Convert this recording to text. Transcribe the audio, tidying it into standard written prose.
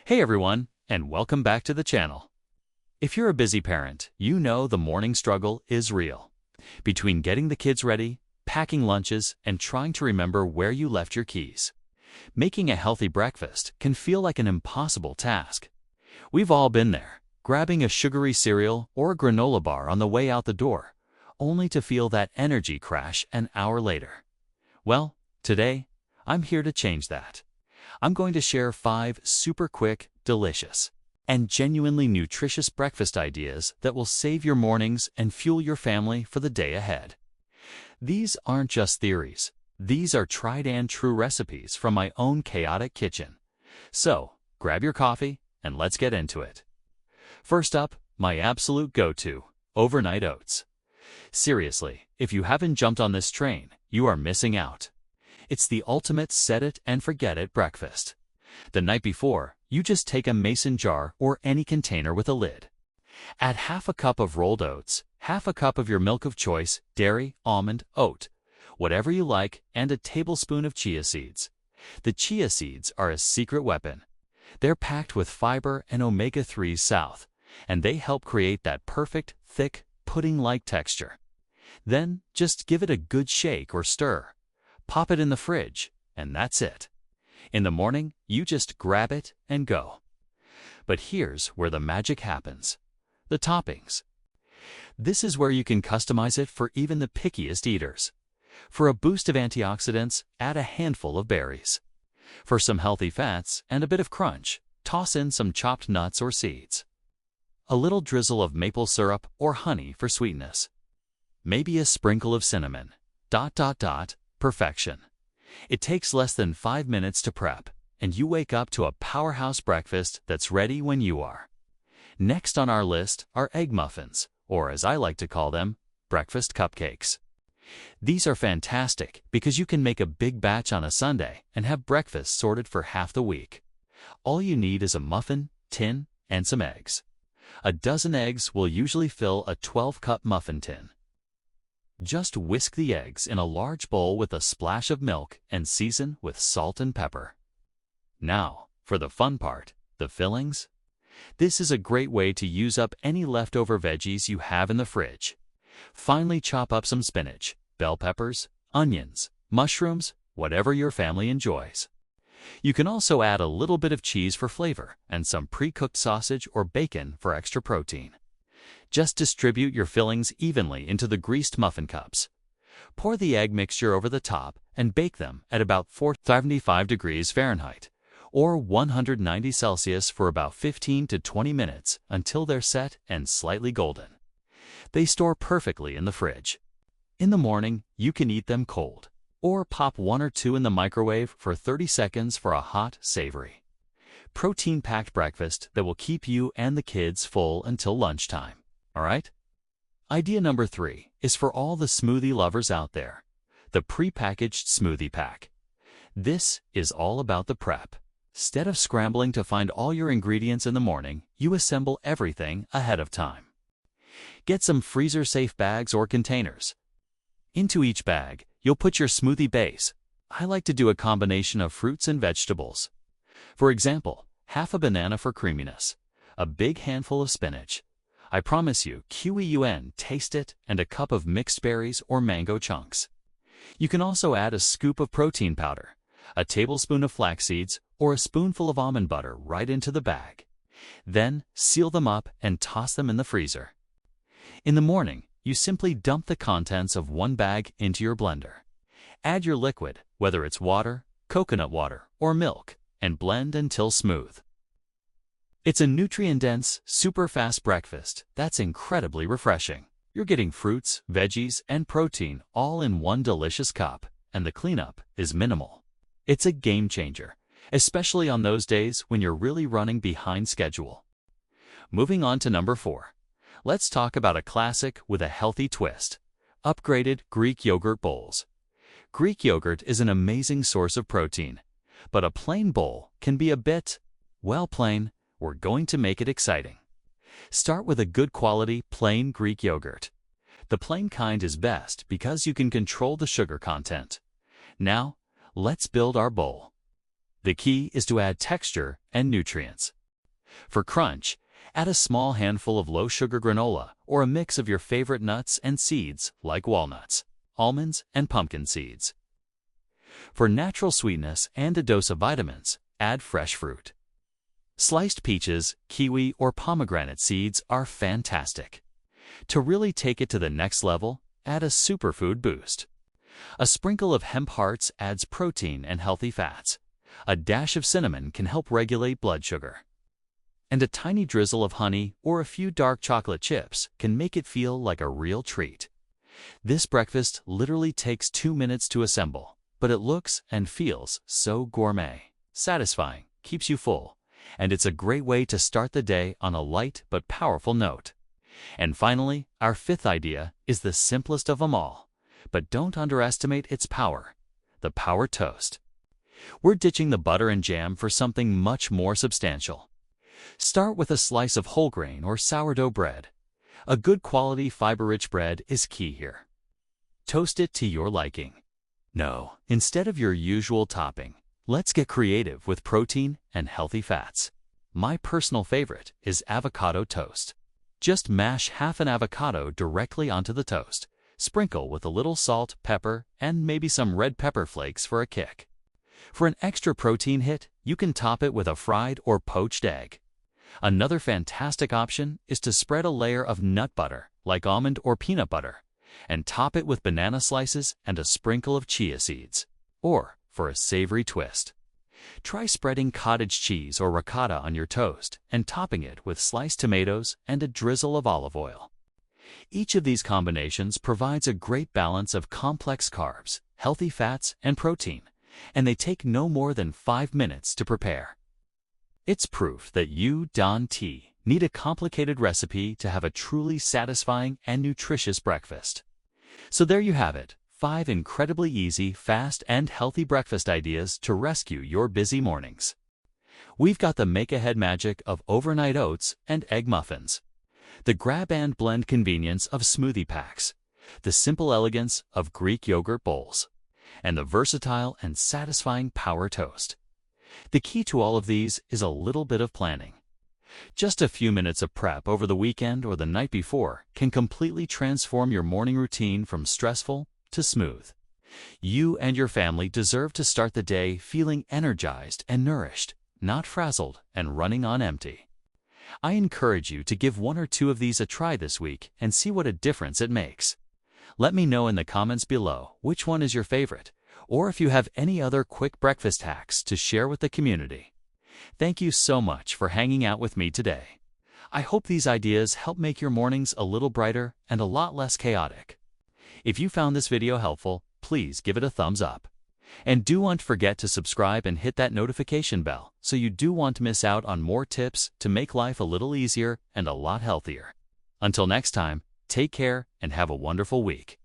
Hey everyone, and welcome back to the channel. If you're a busy parent, you know the morning struggle is real. Between getting the kids ready, packing lunches, and trying to remember where you left your keys, making a healthy breakfast can feel like an impossible task. We've all been there, grabbing a sugary cereal or a granola bar on the way out the door, only to feel that energy crash an hour later. Well, today, I'm here to change that. I'm going to share 5 super quick, delicious, and genuinely nutritious breakfast ideas that will save your mornings and fuel your family for the day ahead. These aren't just theories. These are tried and true recipes from my own chaotic kitchen. So, grab your coffee and let's get into it. First up, my absolute go-to, overnight oats. Seriously, if you haven't jumped on this train, you are missing out. It's the ultimate set-it-and-forget-it breakfast. The night before, you just take a mason jar or any container with a lid. Add half a cup of rolled oats, half a cup of your milk of choice, dairy, almond, oat, whatever you like, and a tablespoon of chia seeds. The chia seeds are a secret weapon. They're packed with fiber and omega-3s south, and they help create that perfect, thick, pudding-like texture. Then, just give it a good shake or stir. Pop it in the fridge, and that's it. In the morning, you just grab it and go. But here's where the magic happens. The toppings. This is where you can customize it for even the pickiest eaters. For a boost of antioxidants, add a handful of berries. For some healthy fats and a bit of crunch, toss in some chopped nuts or seeds. A little drizzle of maple syrup or honey for sweetness. Maybe a sprinkle of cinnamon. Perfection. It takes less than 5 minutes to prep, and you wake up to a powerhouse breakfast that's ready when you are. Next on our list are egg muffins, or as I like to call them, breakfast cupcakes. These are fantastic because you can make a big batch on a Sunday and have breakfast sorted for half the week. All you need is a muffin, tin, and some eggs. A dozen eggs will usually fill a 12-cup muffin tin. Just whisk the eggs in a large bowl with a splash of milk and season with salt and pepper. Now, for the fun part, the fillings. This is a great way to use up any leftover veggies you have in the fridge. Finely chop up some spinach, bell peppers, onions, mushrooms, whatever your family enjoys. You can also add a little bit of cheese for flavor and some pre-cooked sausage or bacon for extra protein. Just distribute your fillings evenly into the greased muffin cups. Pour the egg mixture over the top and bake them at about 475 degrees Fahrenheit or 190 Celsius for about 15 to 20 minutes until they're set and slightly golden. They store perfectly in the fridge. In the morning, you can eat them cold, or pop 1 or 2 in the microwave for 30 seconds for a hot, savory, protein-packed breakfast that will keep you and the kids full until lunchtime. All right? Idea number 3 is for all the smoothie lovers out there, the pre-packaged smoothie pack. This is all about the prep. Instead of scrambling to find all your ingredients in the morning, you assemble everything ahead of time. Get some freezer-safe bags or containers. Into each bag, you'll put your smoothie base. I like to do a combination of fruits and vegetables. For example, half a banana for creaminess, a big handful of spinach. I promise you, taste it, and a cup of mixed berries or mango chunks. You can also add a scoop of protein powder, a tablespoon of flax seeds, or a spoonful of almond butter right into the bag. Then, seal them up and toss them in the freezer. In the morning, you simply dump the contents of one bag into your blender. Add your liquid, whether it's water, coconut water, or milk, and blend until smooth. It's a nutrient-dense, super-fast breakfast that's incredibly refreshing. You're getting fruits, veggies, and protein all in one delicious cup, and the cleanup is minimal. It's a game-changer, especially on those days when you're really running behind schedule. Moving on to number 4. Let's talk about a classic with a healthy twist: upgraded Greek yogurt bowls. Greek yogurt is an amazing source of protein, but a plain bowl can be a bit, well, plain. We're going to make it exciting. Start with a good quality plain Greek yogurt. The plain kind is best because you can control the sugar content. Now, let's build our bowl. The key is to add texture and nutrients. For crunch, add a small handful of low-sugar granola or a mix of your favorite nuts and seeds like walnuts, almonds, and pumpkin seeds. For natural sweetness and a dose of vitamins, add fresh fruit. Sliced peaches, kiwi, or pomegranate seeds are fantastic. To really take it to the next level, add a superfood boost. A sprinkle of hemp hearts adds protein and healthy fats. A dash of cinnamon can help regulate blood sugar. And a tiny drizzle of honey or a few dark chocolate chips can make it feel like a real treat. This breakfast literally takes 2 minutes to assemble, but it looks and feels so gourmet, satisfying, keeps you full, and it's a great way to start the day on a light but powerful note. And finally, our fifth idea is the simplest of them all, but don't underestimate its power: the Power Toast. We're ditching the butter and jam for something much more substantial. Start with a slice of whole grain or sourdough bread. A good quality fiber-rich bread is key here. Toast it to your liking. No, instead of your usual topping, let's get creative with protein and healthy fats. My personal favorite is avocado toast. Just mash half an avocado directly onto the toast. Sprinkle with a little salt, pepper, and maybe some red pepper flakes for a kick. For an extra protein hit, you can top it with a fried or poached egg. Another fantastic option is to spread a layer of nut butter, like almond or peanut butter, and top it with banana slices and a sprinkle of chia seeds. Or, for a savory twist, try spreading cottage cheese or ricotta on your toast and topping it with sliced tomatoes and a drizzle of olive oil. Each of these combinations provides a great balance of complex carbs, healthy fats, and protein, and they take no more than 5 minutes to prepare. It's proof that you, Don T, need a complicated recipe to have a truly satisfying and nutritious breakfast. So there you have it, 5 incredibly easy, fast, and healthy breakfast ideas to rescue your busy mornings. We've got the make-ahead magic of overnight oats and egg muffins, the grab-and-blend convenience of smoothie packs, the simple elegance of Greek yogurt bowls, and the versatile and satisfying Power Toast. The key to all of these is a little bit of planning. Just a few minutes of prep over the weekend or the night before can completely transform your morning routine from stressful to smooth. You and your family deserve to start the day feeling energized and nourished, not frazzled and running on empty. I encourage you to give 1 or 2 of these a try this week and see what a difference it makes. Let me know in the comments below which one is your favorite, or if you have any other quick breakfast hacks to share with the community. Thank you so much for hanging out with me today. I hope these ideas help make your mornings a little brighter and a lot less chaotic. If you found this video helpful, please give it a thumbs up. And don't forget to subscribe and hit that notification bell so you won't miss out on more tips to make life a little easier and a lot healthier. Until next time, take care and have a wonderful week.